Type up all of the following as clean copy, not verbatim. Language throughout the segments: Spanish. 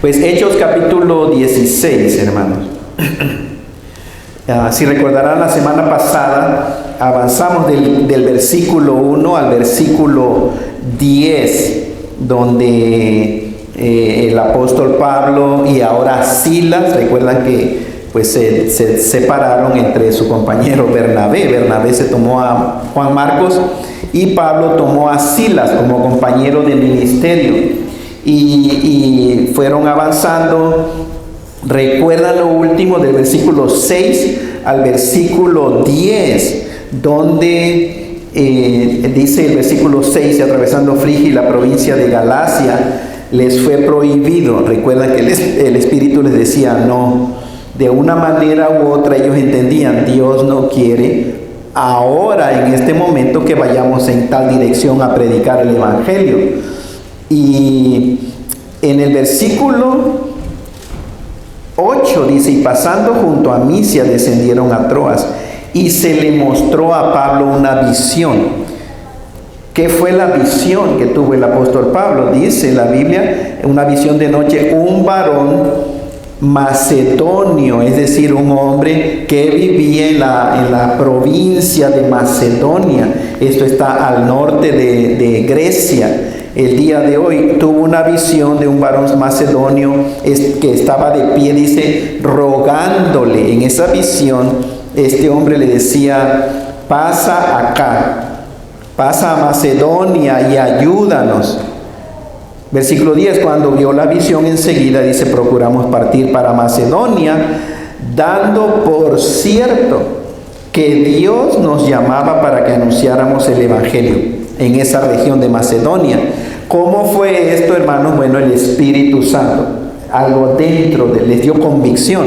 Pues Hechos capítulo 16, hermanos. Si recordarán, la semana pasada avanzamos del versículo 1 al versículo 10, donde el apóstol Pablo y ahora Silas, recuerdan que pues se separaron entre su compañero Bernabé. Bernabé se tomó a Juan Marcos y Pablo tomó a Silas como compañero de ministerio. Y fueron avanzando. Recuerdan lo último del versículo 6 al versículo 10, donde dice el versículo 6: atravesando Frigia y la provincia de Galacia, les fue prohibido. Recuerdan que el Espíritu les decía no. De una manera u otra ellos entendían: Dios no quiere ahora, en este momento, que vayamos en tal dirección a predicar el Evangelio. Y en el versículo 8 dice: y pasando junto a Misia descendieron a Troas, y se le mostró a Pablo una visión. ¿Qué fue la visión que tuvo el apóstol Pablo? Dice la Biblia, una visión de noche: un varón macedonio, es decir, un hombre que vivía en la provincia de Macedonia. Esto está al norte de Grecia. El día de hoy tuvo una visión de un varón macedonio que estaba de pie, dice, rogándole. En esa visión, este hombre le decía: pasa acá, pasa a Macedonia y ayúdanos. Versículo 10, cuando vio la visión, enseguida dice: procuramos partir para Macedonia, dando por cierto que Dios nos llamaba para que anunciáramos el Evangelio en esa región de Macedonia. ¿Cómo fue esto, hermanos? Bueno, el Espíritu Santo, algo dentro les dio convicción.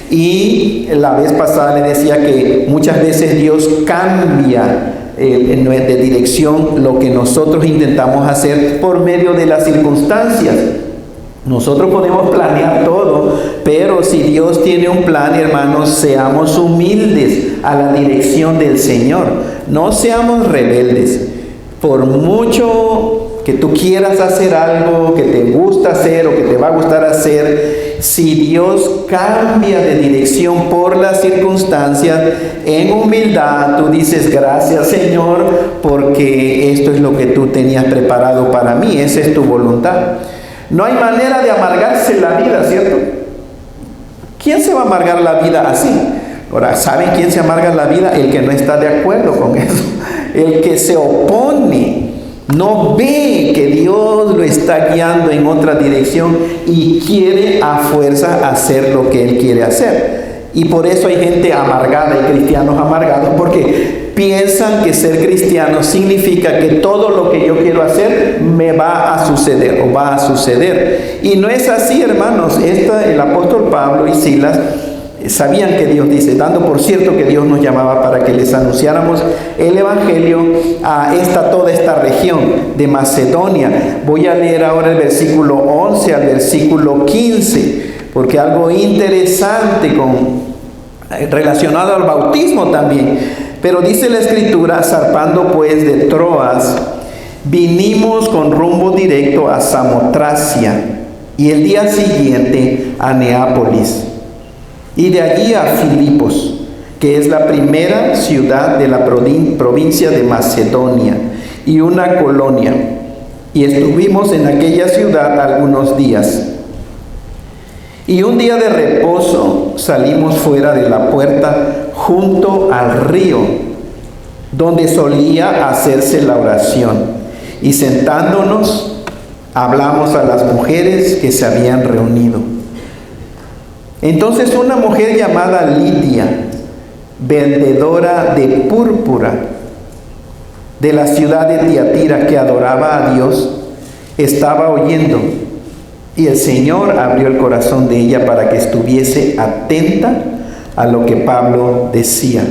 Y la vez pasada les decía que muchas veces Dios cambia de dirección lo que nosotros intentamos hacer por medio de las circunstancias. Nosotros podemos planear todo, pero si Dios tiene un plan, hermanos, seamos humildes a la dirección del Señor. No seamos rebeldes. Por mucho que tú quieras hacer algo que te gusta hacer o que te va a gustar hacer, si Dios cambia de dirección por las circunstancias, en humildad tú dices: gracias, Señor, porque esto es lo que tú tenías preparado para mí, esa es tu voluntad. No hay manera de amargarse la vida, ¿cierto? ¿Quién se va a amargar la vida así? Ahora, ¿saben quién se amarga la vida? El que no está de acuerdo con eso, el que se opone. No ve que Dios lo está guiando en otra dirección y quiere a fuerza hacer lo que Él quiere hacer. Y por eso hay gente amargada y cristianos amargados, porque piensan que ser cristiano significa que todo lo que yo quiero hacer me va a suceder o va a suceder. Y no es así, hermanos. El apóstol Pablo y Silas sabían que Dios dice, dando por cierto que Dios nos llamaba para que les anunciáramos el Evangelio a toda esta región de Macedonia. Voy a leer ahora el versículo 11 al versículo 15, porque algo interesante relacionado al bautismo también. Pero dice la Escritura: zarpando pues de Troas, vinimos con rumbo directo a Samotracia, y el día siguiente a Neápolis, y de allí a Filipos, que es la primera ciudad de la provincia de Macedonia y una colonia, y estuvimos en aquella ciudad algunos días. Y un día de reposo salimos fuera de la puerta junto al río, donde solía hacerse la oración, y sentándonos hablamos a las mujeres que se habían reunido. Entonces una mujer llamada Lidia, vendedora de púrpura de la ciudad de Tiatira, que adoraba a Dios, estaba oyendo, y el Señor abrió el corazón de ella para que estuviese atenta a lo que Pablo decía.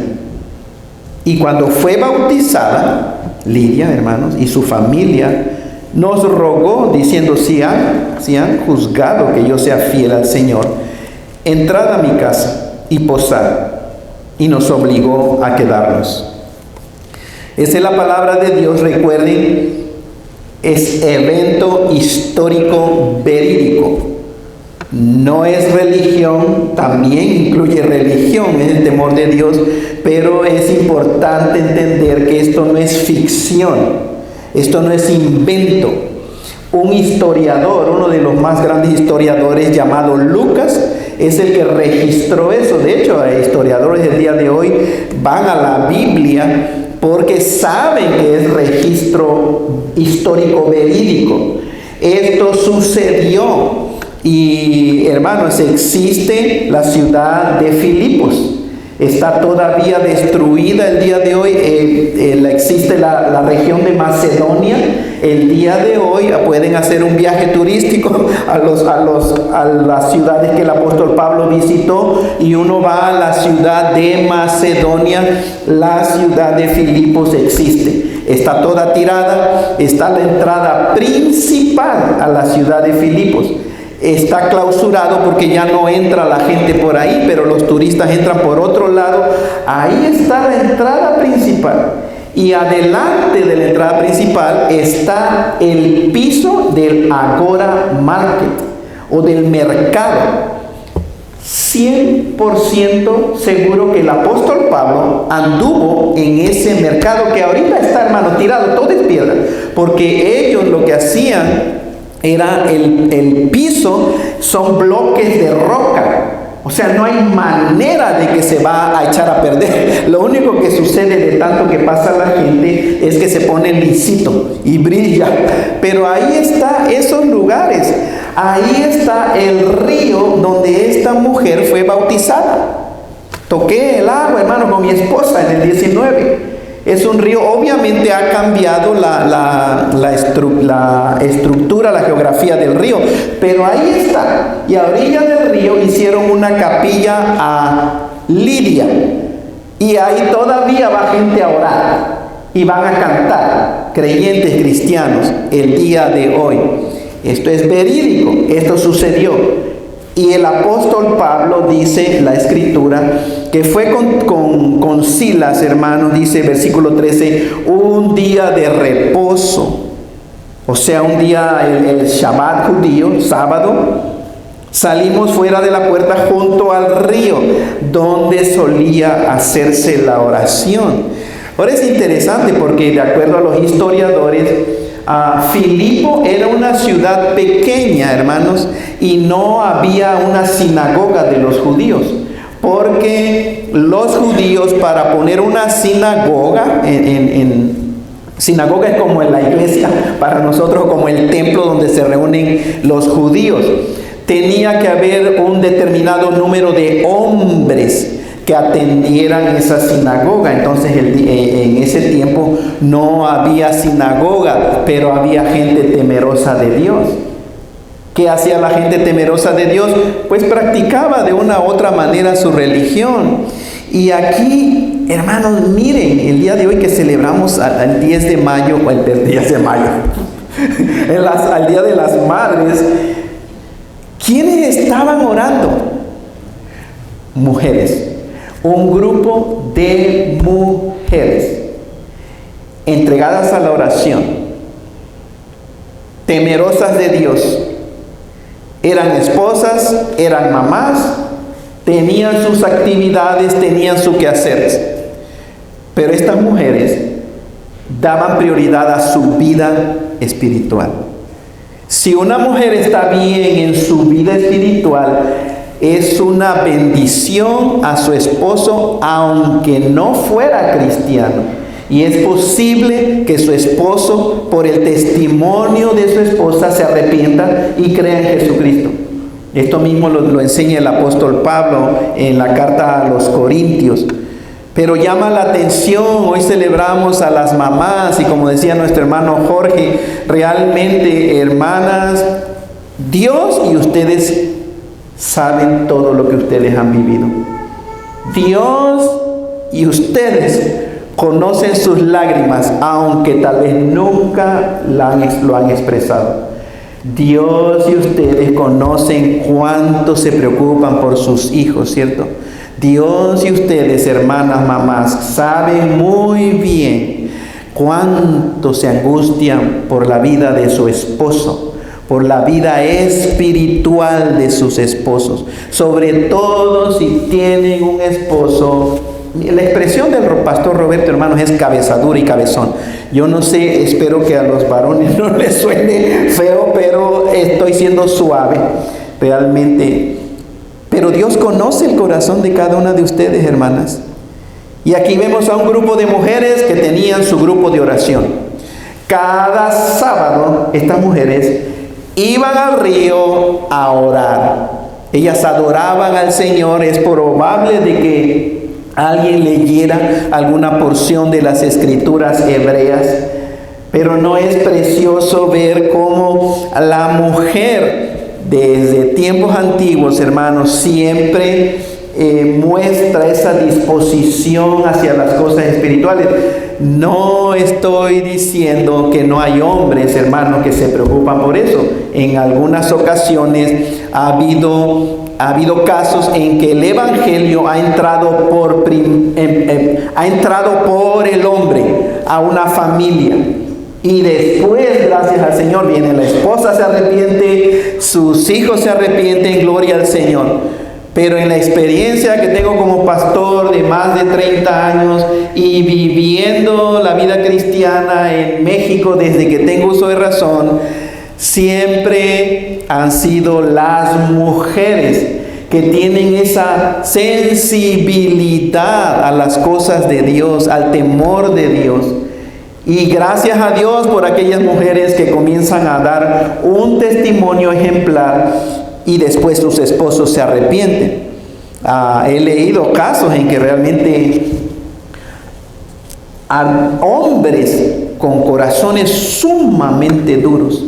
Y cuando fue bautizada, Lidia, hermanos, y su familia, nos rogó diciendo: si han juzgado que yo sea fiel al Señor, entrad a mi casa y posad. Y nos obligó a quedarnos. Esa es la palabra de Dios. Recuerden, es evento histórico verídico. No es religión, también incluye religión, es el temor de Dios, pero es importante entender que esto no es ficción, esto no es invento. Un historiador, uno de los más grandes historiadores llamado Lucas, es el que registró eso. De hecho, historiadores del día de hoy van a la Biblia porque saben que es registro histórico verídico. Esto sucedió. Y hermanos, existe la ciudad de Filipos. Está todavía destruida el día de hoy. Existe la región de Macedonia. El día de hoy pueden hacer un viaje turístico a las ciudades que el apóstol Pablo visitó, y uno va a la ciudad de Macedonia. La ciudad de Filipos existe. Está toda tirada. Está la entrada principal a la ciudad de Filipos. Está clausurado porque ya no entra la gente por ahí, pero los turistas entran por otro lado. Ahí está la entrada principal. Y adelante de la entrada principal está el piso del Agora Market o del mercado. 100% seguro que el apóstol Pablo anduvo en ese mercado que ahorita está, hermano, tirado, todo es piedra, porque ellos lo que hacían era el piso, son bloques de roca. O sea, no hay manera de que se va a echar a perder. Lo único que sucede de tanto que pasa la gente es que se pone lisito y brilla. Pero ahí está esos lugares. Ahí está el río donde esta mujer fue bautizada. Toqué el agua, hermano, con mi esposa en el 19. Es un río, obviamente ha cambiado la estructura, la geografía del río, pero ahí está. Y a orilla del río hicieron una capilla a Lidia, y ahí todavía va gente a orar y van a cantar, creyentes cristianos, el día de hoy. Esto es verídico, esto sucedió. Y el apóstol Pablo dice, la escritura, que fue con Silas, hermanos, dice versículo 13, un día de reposo. O sea, un día, el Shabbat judío, sábado, salimos fuera de la puerta junto al río, donde solía hacerse la oración. Ahora es interesante porque de acuerdo a los historiadores, Filipo era una ciudad pequeña, hermanos, y no había una sinagoga de los judíos, porque los judíos, para poner una sinagoga, sinagoga es como en la iglesia, para nosotros como el templo donde se reúnen los judíos, tenía que haber un determinado número de hombres que atendieran esa sinagoga. Entonces en ese tiempo no había sinagoga, pero había gente temerosa de Dios. ¿Qué hacía la gente temerosa de Dios? Pues practicaba de una u otra manera su religión. Y aquí, hermanos, miren, el día de hoy que celebramos al 10 de mayo, o el 10 de mayo, al Día de las Madres, ¿quiénes estaban orando? Mujeres. Un grupo de mujeres entregadas a la oración, temerosas de Dios. Eran esposas, eran mamás, tenían sus actividades, tenían su quehaceres. Pero estas mujeres daban prioridad a su vida espiritual. Si una mujer está bien en su vida espiritual, es una bendición a su esposo, aunque no fuera cristiano. Y es posible que su esposo, por el testimonio de su esposa, se arrepienta y crea en Jesucristo. Esto mismo lo enseña el apóstol Pablo en la carta a los Corintios. Pero llama la atención, hoy celebramos a las mamás, y como decía nuestro hermano Jorge, realmente, hermanas, Dios y ustedes saben todo lo que ustedes han vivido. Dios y ustedes conocen sus lágrimas, aunque tal vez nunca lo han expresado. Dios y ustedes conocen cuánto se preocupan por sus hijos, ¿cierto? Dios y ustedes, hermanas, mamás, saben muy bien cuánto se angustian por la vida de su esposo, por la vida espiritual de sus esposos. Sobre todo si tienen un esposo. La expresión del pastor Roberto, hermanos, es cabezadura y cabezón. Yo no sé, espero que a los varones no les suene feo, pero estoy siendo suave realmente. Pero Dios conoce el corazón de cada una de ustedes, hermanas. Y aquí vemos a un grupo de mujeres que tenían su grupo de oración. Cada sábado estas mujeres iban al río a orar. Ellas adoraban al Señor. Es probable de que alguien leyera alguna porción de las escrituras hebreas, pero no es precioso ver cómo la mujer desde tiempos antiguos, hermanos, siempre muestra esa disposición hacia las cosas espirituales. No estoy diciendo que no hay hombres, hermanos, que se preocupan por eso. En algunas ocasiones ha habido casos en que el evangelio ha entrado por el hombre a una familia. Y después, gracias al Señor, viene la esposa, se arrepiente, sus hijos se arrepienten, gloria al Señor. Pero en la experiencia que tengo como pastor de más de 30 años y viviendo la vida cristiana en México desde que tengo uso de razón, siempre han sido las mujeres que tienen esa sensibilidad a las cosas de Dios, al temor de Dios. Y gracias a Dios por aquellas mujeres que comienzan a dar un testimonio ejemplar y después sus esposos se arrepienten. He leído casos en que realmente hombres con corazones sumamente duros,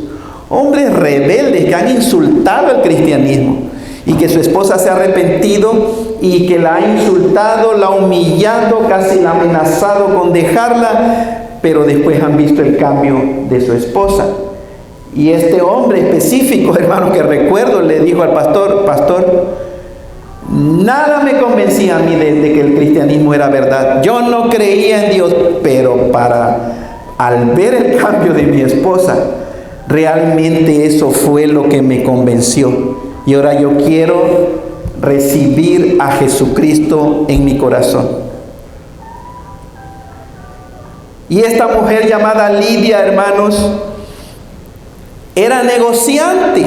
hombres rebeldes que han insultado al cristianismo y que su esposa se ha arrepentido y que la ha insultado, la ha humillado, casi la ha amenazado con dejarla, pero después han visto el cambio de su esposa. Y este hombre específico, hermano, que recuerdo, le dijo al pastor: pastor, nada me convencía a mí de que el cristianismo era verdad. Yo no creía en Dios, pero al ver el cambio de mi esposa, realmente eso fue lo que me convenció. Y ahora yo quiero recibir a Jesucristo en mi corazón. Y esta mujer llamada Lidia, hermanos, era negociante.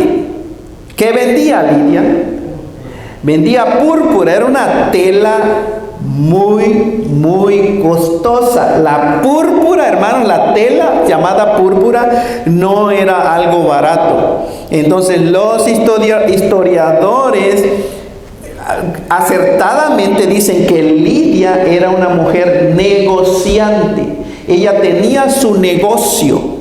¿Qué vendía Lidia? Vendía púrpura. Era una tela muy costosa. La púrpura, hermanos, la tela llamada púrpura no era algo barato. Entonces los historiadores acertadamente dicen que Lidia era una mujer negociante. Ella tenía su negocio.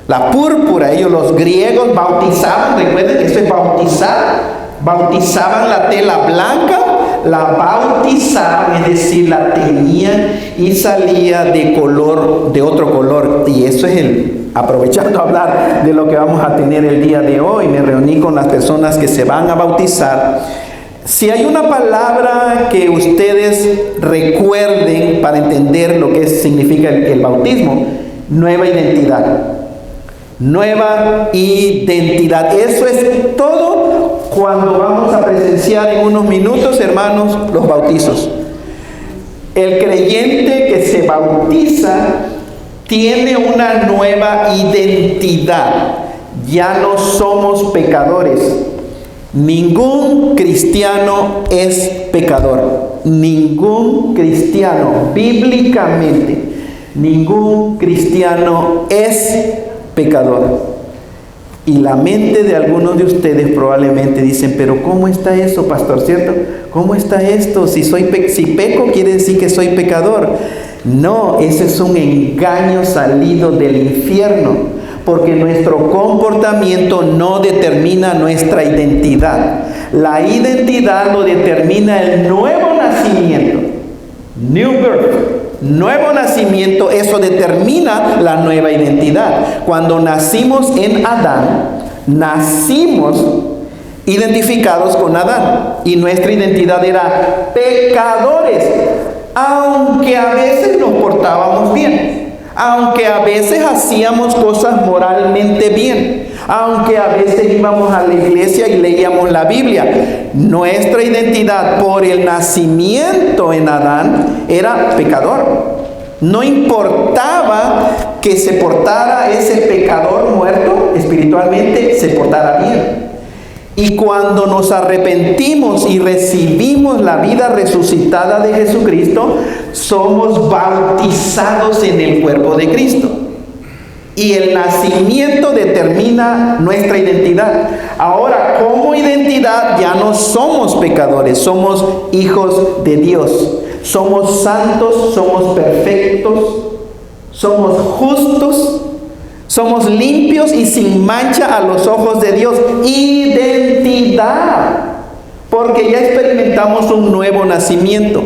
La púrpura, ellos los griegos bautizaban, recuerden que esto es bautizar, bautizaban la tela blanca, la bautizaban, es decir, la teñían y salía de color, de otro color. Y eso es aprovechando a hablar de lo que vamos a tener el día de hoy, me reuní con las personas que se van a bautizar. Si hay una palabra que ustedes recuerden para entender lo que significa el bautismo: nueva identidad. Nueva identidad. Eso es todo cuando vamos a presenciar en unos minutos, hermanos, los bautizos. El creyente que se bautiza tiene una nueva identidad. Ya no somos pecadores. Ningún cristiano es pecador. Ningún cristiano, bíblicamente, ningún cristiano es pecador. Y la mente de algunos de ustedes probablemente dicen: pero ¿cómo está eso, pastor? ¿Cierto? ¿Cómo está esto? Si peco, quiere decir que soy pecador. No, ese es un engaño salido del infierno, porque nuestro comportamiento no determina nuestra identidad. La identidad lo determina el nuevo nacimiento. New birth. Nuevo nacimiento, eso determina la nueva identidad. Cuando nacimos en Adán, nacimos identificados con Adán, y nuestra identidad era pecadores, aunque a veces nos portábamos bien, aunque a veces hacíamos cosas moralmente bien, Aunque a veces íbamos a la iglesia y leíamos la Biblia, nuestra identidad por el nacimiento en Adán era pecador. No importaba que se portara ese pecador muerto espiritualmente, se portara bien. Y cuando nos arrepentimos y recibimos la vida resucitada de Jesucristo, somos bautizados en el cuerpo de Cristo. Y el nacimiento determina nuestra identidad. Ahora, como identidad, ya no somos pecadores, somos hijos de Dios. Somos santos, somos perfectos, somos justos, somos limpios y sin mancha a los ojos de Dios. Identidad, porque ya experimentamos un nuevo nacimiento.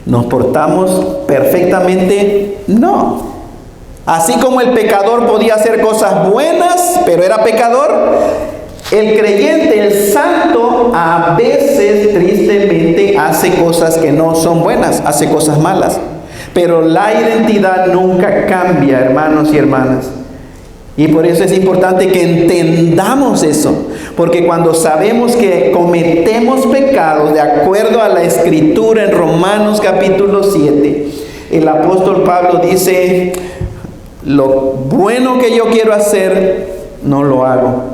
¿Nos portamos perfectamente? No. Así como el pecador podía hacer cosas buenas, pero era pecador, el creyente, el santo, a veces tristemente hace cosas que no son buenas, hace cosas malas. Pero la identidad nunca cambia, hermanos y hermanas. Y por eso es importante que entendamos eso. Porque cuando sabemos que cometemos pecados de acuerdo a la Escritura en Romanos capítulo 7, el apóstol Pablo dice: lo bueno que yo quiero hacer, no lo hago.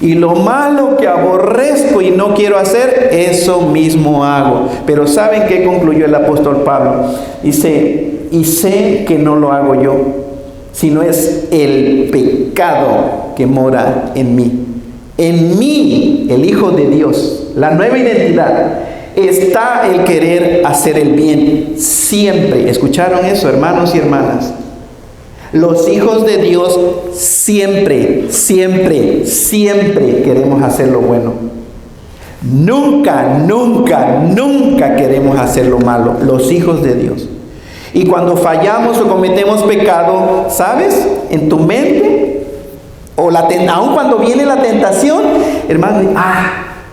Y lo malo que aborrezco y no quiero hacer, eso mismo hago. Pero ¿saben qué concluyó el apóstol Pablo? Dice: y sé que no lo hago yo, sino es el pecado que mora en mí. En mí, el Hijo de Dios, la nueva identidad, está el querer hacer el bien. Siempre. ¿Escucharon eso, hermanos y hermanas? Los hijos de Dios siempre, siempre, siempre queremos hacer lo bueno. Nunca, nunca, nunca queremos hacer lo malo, los hijos de Dios. Y cuando fallamos o cometemos pecado, ¿sabes? En tu mente, o aun cuando viene la tentación, hermano,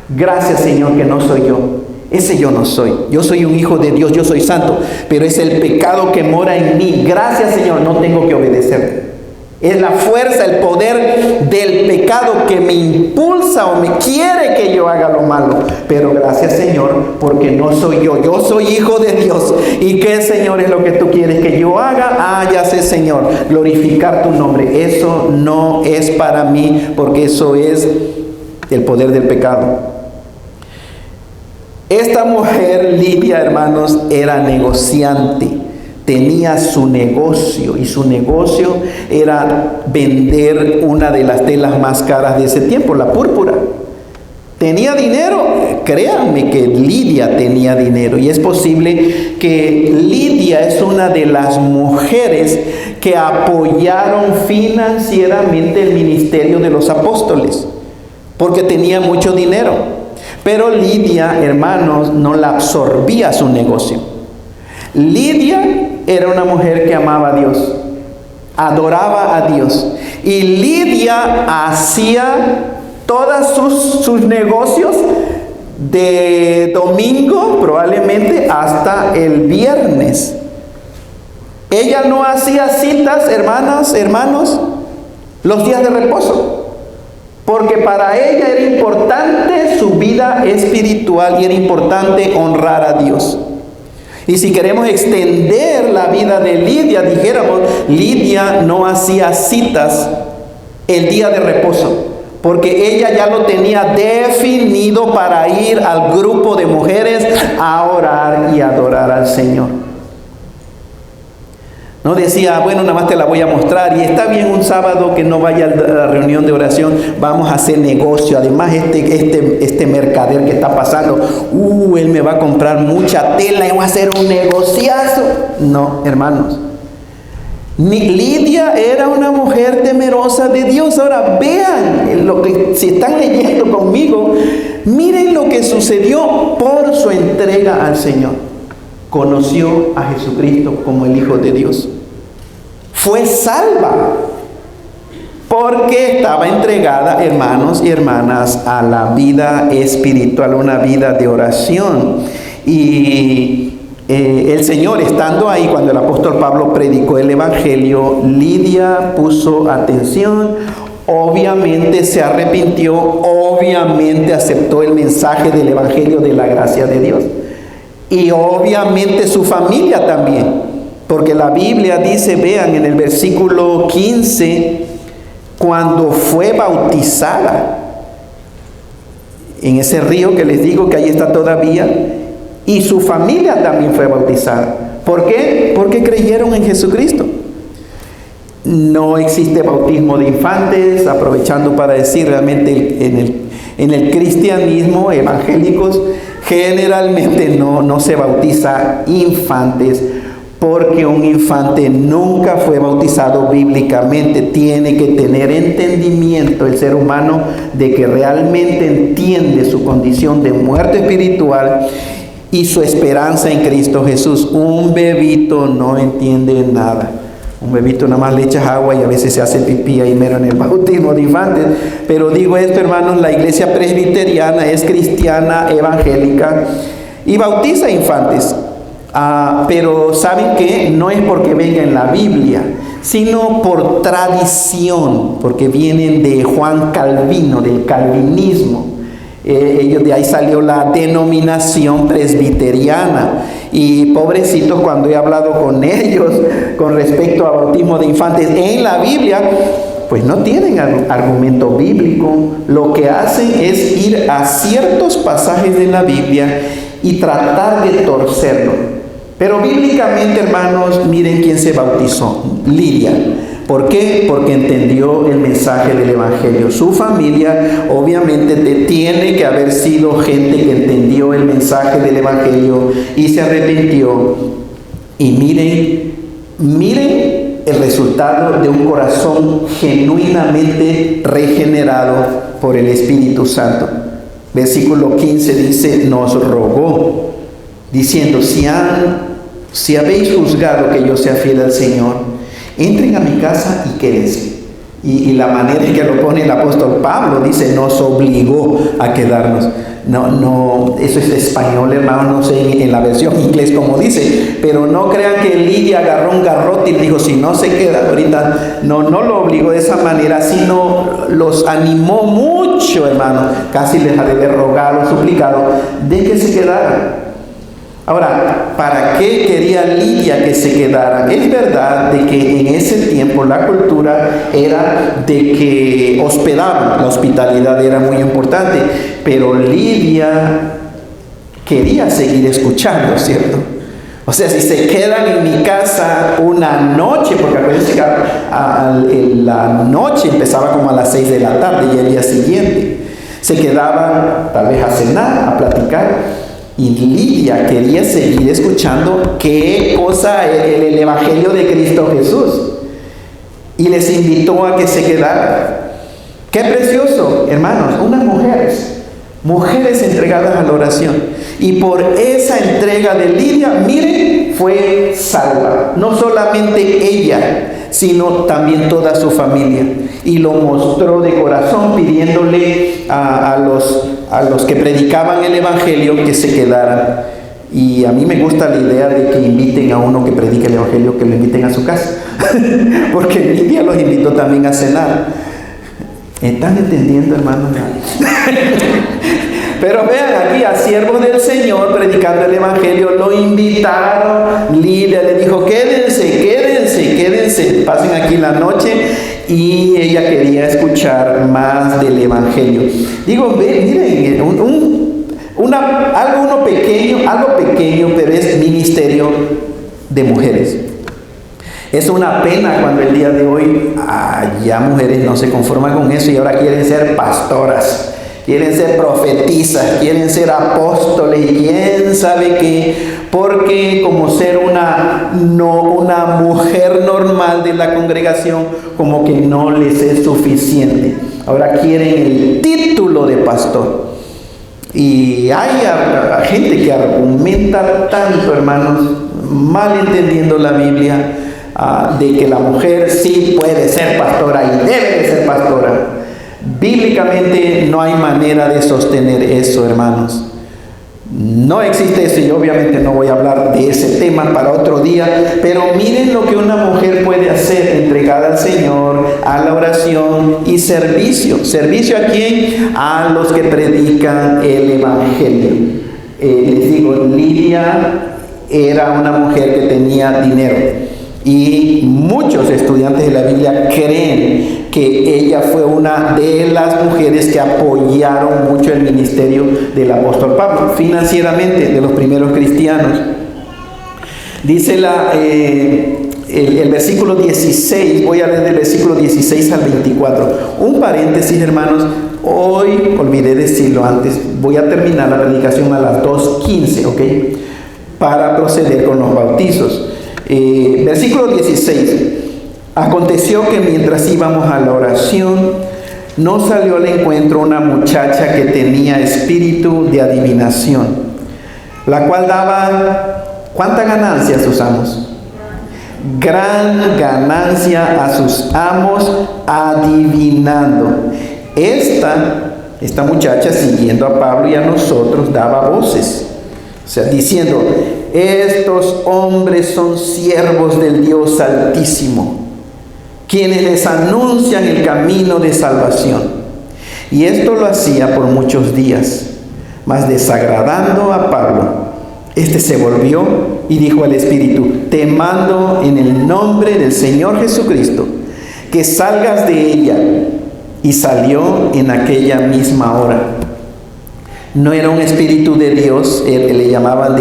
gracias Señor que no soy yo. Ese yo no soy. Yo soy un hijo de Dios, yo soy santo, pero es el pecado que mora en mí. Gracias Señor, no tengo que obedecer. Es la fuerza, el poder del pecado que me impulsa o me quiere que yo haga lo malo. Pero gracias Señor, porque no soy yo, yo soy hijo de Dios. ¿Y qué, Señor, es lo que tú quieres que yo haga? Ya sé, Señor, glorificar tu nombre. Eso no es para mí, porque eso es el poder del pecado. Esta mujer, Lidia, hermanos, era negociante. Tenía su negocio, y su negocio era vender una de las telas más caras de ese tiempo, la púrpura. ¿Tenía dinero? Créanme que Lidia tenía dinero, y es posible que Lidia es una de las mujeres que apoyaron financieramente el ministerio de los apóstoles, porque tenía mucho dinero. Pero Lidia, hermanos, no la absorbía su negocio. Lidia era una mujer que amaba a Dios, adoraba a Dios. Y Lidia hacía todos sus negocios de domingo, probablemente hasta el viernes. Ella no hacía citas, hermanos, los días de reposo. Porque para ella era importante su vida espiritual y era importante honrar a Dios. Y si queremos extender la vida de Lidia, dijéramos, Lidia no hacía citas el día de reposo, porque ella ya lo tenía definido para ir al grupo de mujeres a orar y adorar al Señor. No decía, bueno, nada más te la voy a mostrar, y está bien un sábado que no vaya a la reunión de oración, vamos a hacer negocio. Además, este mercader que está pasando, él me va a comprar mucha tela y va a hacer un negociazo. No, hermanos. Lidia era una mujer temerosa de Dios. Ahora vean lo que, si están leyendo conmigo, miren lo que sucedió por su entrega al Señor. Conoció a Jesucristo como el Hijo de Dios. Fue salva porque estaba entregada, hermanos y hermanas, a la vida espiritual, una vida de oración. Y el Señor, estando ahí cuando el apóstol Pablo predicó el Evangelio, Lidia puso atención, obviamente se arrepintió, obviamente aceptó el mensaje del Evangelio de la gracia de Dios. Y obviamente su familia también, porque la Biblia dice, vean en el versículo 15, cuando fue bautizada en ese río que les digo que ahí está todavía, y su familia también fue bautizada. ¿Por qué? Porque creyeron en Jesucristo. No existe bautismo de infantes, aprovechando para decir realmente en el cristianismo evangélicos generalmente no se bautiza infantes, porque un infante nunca fue bautizado bíblicamente. Tiene que tener entendimiento el ser humano de que realmente entiende su condición de muerte espiritual y su esperanza en Cristo Jesús. Un bebito no entiende nada. Un bebito nada más le echas agua y a veces se hace pipí ahí mero en el bautismo de infantes. Pero digo esto, hermanos, la iglesia presbiteriana es cristiana, evangélica y bautiza infantes. Pero ¿saben qué? No es porque venga en la Biblia, sino por tradición, porque vienen de Juan Calvino, del calvinismo. Ellos, de ahí salió la denominación presbiteriana. Y pobrecitos, cuando he hablado con ellos con respecto a bautismo de infantes en la Biblia, pues no tienen argumento bíblico. Lo que hacen es ir a ciertos pasajes de la Biblia y tratar de torcerlo. Pero bíblicamente, hermanos, miren quién se bautizó: Lidia. ¿Por qué? Porque entendió el mensaje del Evangelio. Su familia obviamente tiene que haber sido gente que entendió el mensaje del Evangelio y se arrepintió. Y miren el resultado de un corazón genuinamente regenerado por el Espíritu Santo. Versículo 15 dice, nos rogó, diciendo, si habéis juzgado que yo sea fiel al Señor, entren a mi casa y quédense. Y la manera en que lo pone el apóstol Pablo, dice, nos obligó a quedarnos. No, eso es español, hermano, no sé en la versión inglés como dice, pero no crean que Lidia agarró un garrote y dijo, si no se queda ahorita, no lo obligó de esa manera, sino los animó mucho, hermano, casi les ha de haber rogado, suplicado, de que se quedaran. Ahora, ¿para qué quería Lidia que se quedaran? Es verdad de que en ese tiempo la cultura era de que hospedaban, la hospitalidad era muy importante, pero Lidia quería seguir escuchando, ¿cierto? O sea, si se quedan en mi casa una noche, porque acuérdense que la noche empezaba como a las 6 de la tarde y el día siguiente, se quedaban tal vez a cenar, a platicar. Y Lidia quería seguir escuchando qué cosa el Evangelio de Cristo Jesús. Y les invitó a que se quedaran. ¡Qué precioso, hermanos! Unas mujeres entregadas a la oración. Y por esa entrega de Lidia, miren, fue salva. No solamente ella, sino también toda su familia. Y lo mostró de corazón pidiéndole a los que predicaban el Evangelio que se quedaran. Y a mí me gusta la idea de que inviten a uno que predique el Evangelio, que lo inviten a su casa. Porque Lidia los invitó también a cenar. ¿Están entendiendo, hermanos? Pero vean aquí a siervos del Señor predicando el Evangelio, lo invitaron. Lidia le dijo, quédense, pasen aquí la noche. Y ella quería escuchar más del Evangelio. Digo, miren, algo pequeño, pero es ministerio de mujeres. Es una pena cuando el día de hoy ya mujeres no se conforman con eso y ahora quieren ser pastoras, quieren ser profetisas, quieren ser apóstoles, y quién sabe qué, porque como ser una mujer normal de la congregación, como que no les es suficiente. Ahora quieren el título de pastor. Y hay gente que argumenta tanto, hermanos, mal entendiendo la Biblia, de que la mujer sí puede ser pastora y debe de ser pastora. Bíblicamente no hay manera de sostener eso, hermanos. No existe eso, y obviamente no voy a hablar de ese tema para otro día, pero miren lo que una mujer puede hacer, entregada al Señor, a la oración y servicio. ¿Servicio a quién? A los que predican el Evangelio. Les digo, Lidia era una mujer que tenía dinero, y muchos estudiantes de la Biblia creen que ella fue una de las mujeres que apoyaron mucho el ministerio del apóstol Pablo, financieramente, de los primeros cristianos. Dice el versículo 16, voy a leer del versículo 16 al 24. Un paréntesis, hermanos, hoy, olvidé decirlo antes, voy a terminar la predicación a las 2:15, ¿ok? Para proceder con los bautizos. Versículo 16. Aconteció que mientras íbamos a la oración, nos salió al encuentro una muchacha que tenía espíritu de adivinación, la cual daba, ¿cuánta ganancia a sus amos? Gran ganancia a sus amos, adivinando. Esta muchacha, siguiendo a Pablo y a nosotros, daba voces, o sea, diciendo: estos hombres son siervos del Dios Altísimo, quienes les anuncian el camino de salvación. Y esto lo hacía por muchos días, mas desagradando a Pablo, este se volvió y dijo al espíritu: te mando en el nombre del Señor Jesucristo, que salgas de ella. Y salió en aquella misma hora. No era un espíritu de Dios, le llamaban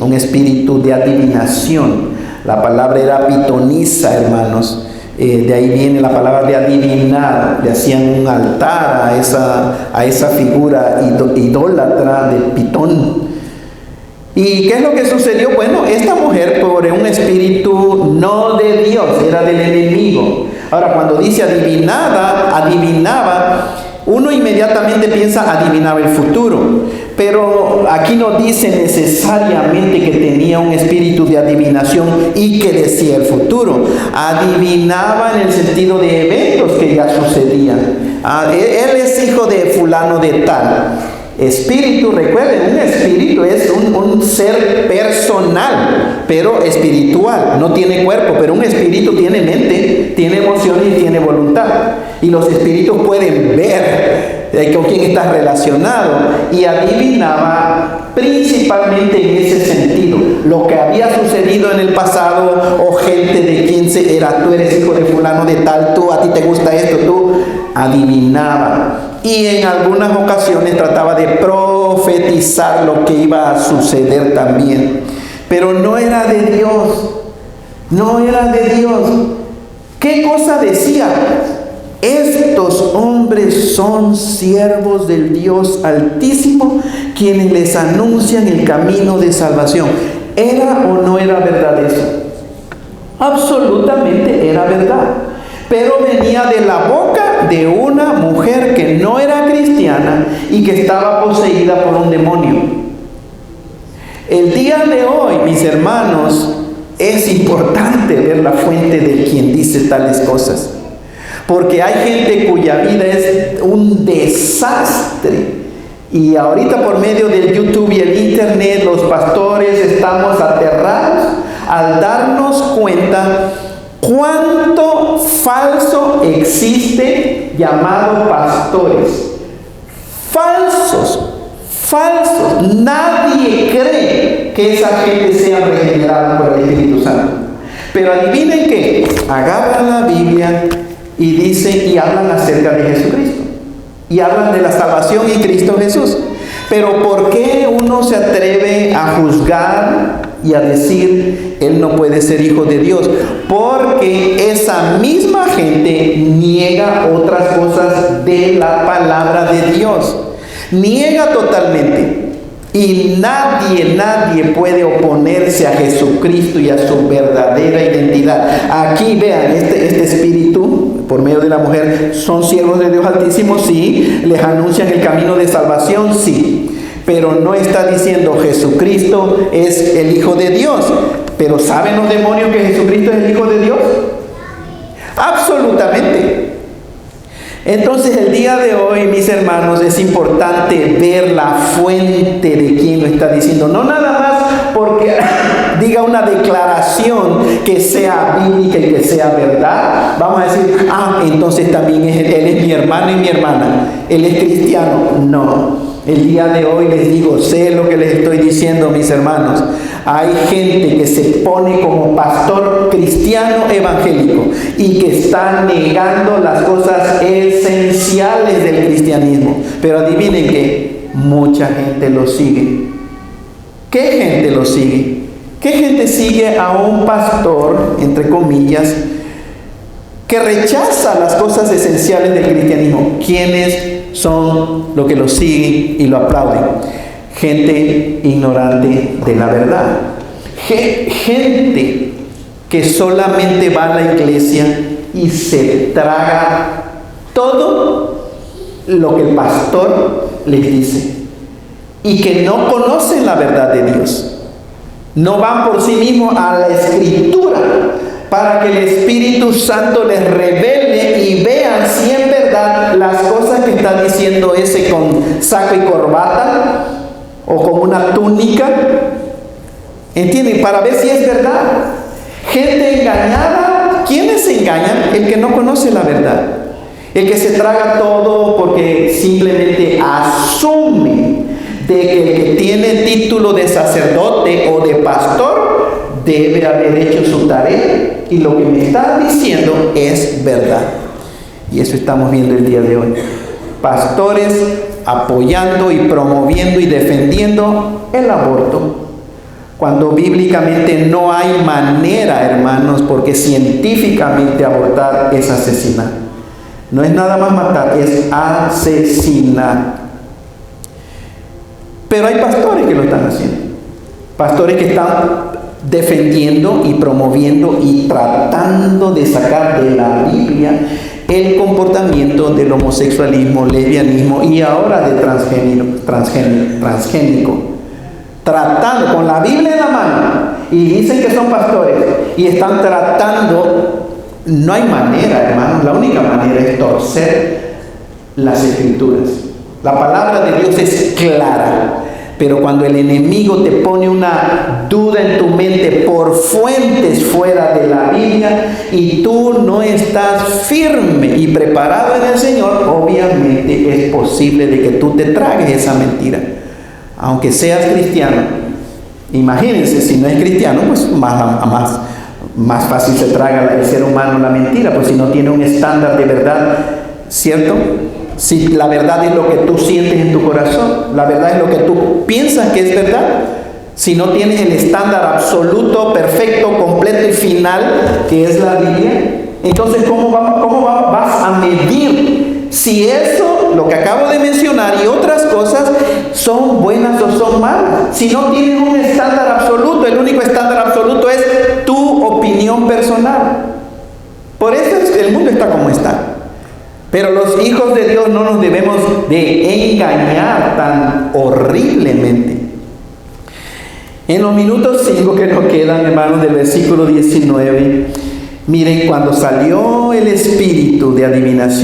un espíritu de adivinación. La palabra era pitonisa, hermanos. De ahí viene la palabra de adivinar. Le hacían un altar a esa figura idólatra de Pitón. ¿Y qué es lo que sucedió? Bueno, esta mujer, por un espíritu no de Dios, era del enemigo. Ahora, cuando dice adivinaba, uno inmediatamente piensa adivinaba el futuro. Pero aquí no dice necesariamente que tenía un espíritu de adivinación y que decía el futuro. Adivinaba en el sentido de eventos que ya sucedían. Él es hijo de fulano de tal. Espíritu, recuerden, un espíritu es un ser personal, pero espiritual. No tiene cuerpo, pero un espíritu tiene mente, tiene emociones y tiene voluntad. Y los espíritus pueden ver con quién está relacionado. Y adivinaba principalmente en ese sentido, lo que había sucedido en el pasado, o gente de quién era. Tú eres hijo de fulano de tal, a ti te gusta esto, tú adivinaba. Y en algunas ocasiones trataba de profetizar lo que iba a suceder también. Pero no era de Dios. No era de Dios. ¿Qué cosa decía? Estos hombres son siervos del Dios Altísimo, quienes les anuncian el camino de salvación. ¿Era o no era verdad eso? Absolutamente era verdad. Pero venía de la boca de una mujer que no era cristiana y que estaba poseída por un demonio. El día de hoy, mis hermanos, es importante ver la fuente de quien dice tales cosas. Porque hay gente cuya vida es un desastre. Y ahorita por medio del YouTube y el Internet, los pastores estamos aterrados al darnos cuenta cuánto falso existe llamado pastores. Falsos. Nadie cree que esa gente sea regenerada por el Espíritu Santo. Pero adivinen que agarran la Biblia y dicen y hablan acerca de Jesucristo. Y hablan de la salvación en Cristo Jesús. Pero ¿por qué uno se atreve a juzgar y a decir él no puede ser hijo de Dios? Porque esa misma gente niega otras cosas de la palabra de Dios. Niega totalmente. Y nadie puede oponerse a Jesucristo y a su verdadera identidad. Aquí vean, este espíritu, por medio de la mujer, son siervos de Dios Altísimo, sí. Les anuncian el camino de salvación, sí. Pero no está diciendo Jesucristo es el Hijo de Dios. Pero ¿saben los demonios que Jesucristo es el Hijo de Dios? Absolutamente. Entonces el día de hoy, mis hermanos, es importante ver la fuente de quién lo está diciendo. No nada más porque diga una declaración que sea bíblica y que sea verdad. Vamos a decir, entonces también él es mi hermano y mi hermana. Él es cristiano. No. El día de hoy les digo, sé lo que les estoy diciendo, mis hermanos. Hay gente que se pone como pastor cristiano evangélico y que está negando las cosas esenciales del cristianismo. Pero adivinen que mucha gente lo sigue. ¿Qué gente lo sigue? ¿Qué gente sigue a un pastor, entre comillas, que rechaza las cosas esenciales del cristianismo? ¿Quiénes son los que lo siguen y lo aplauden? Gente ignorante de la verdad. Gente que solamente va a la iglesia y se traga todo lo que el pastor les dice. Y que no conocen la verdad de Dios. No van por sí mismos a la Escritura para que el Espíritu Santo les revele y vean si en verdad las cosas que está diciendo ese con saco y corbata o con una túnica, ¿entienden? Para ver si es verdad. Gente engañada. ¿Quiénes se engañan? El que no conoce la verdad. El que se traga todo porque simplemente asume de que el que tiene título de sacerdote o de pastor debe haber hecho su tarea y lo que me está diciendo es verdad. Y eso estamos viendo el día de hoy. Pastores apoyando y promoviendo y defendiendo el aborto, cuando bíblicamente no hay manera, hermanos, porque científicamente abortar es asesinar. No es nada más matar, es asesinar. Pero hay pastores que lo están haciendo. Pastores que están defendiendo y promoviendo y tratando de sacar de la Biblia el comportamiento del homosexualismo, lesbianismo y ahora de transgénico. Tratando con la Biblia en la mano y dicen que son pastores y están tratando. No hay manera, hermanos. La única manera es torcer las Escrituras. La palabra de Dios es clara. Pero cuando el enemigo te pone una duda en tu mente por fuentes fuera de la Biblia y tú no estás firme y preparado en el Señor, obviamente es posible de que tú te tragues esa mentira. Aunque seas cristiano. Imagínense, si no es cristiano, pues más fácil se traga el ser humano la mentira, pues si no tiene un estándar de verdad, ¿cierto? Si la verdad es lo que tú sientes en tu corazón, la verdad es lo que tú piensas que es verdad. Si no tienes el estándar absoluto, perfecto, completo y final, que es la Biblia, entonces ¿cómo vas a medir si eso, lo que acabo de mencionar y otras cosas, son buenas o son malas? Si no tienes un estándar absoluto, el único estándar absoluto es tu opinión personal. Por eso el mundo está como está. Pero los hijos de Dios no nos debemos de engañar tan horriblemente. En los minutos 5 que nos quedan, hermanos, del versículo 19, miren, cuando salió el espíritu de adivinación,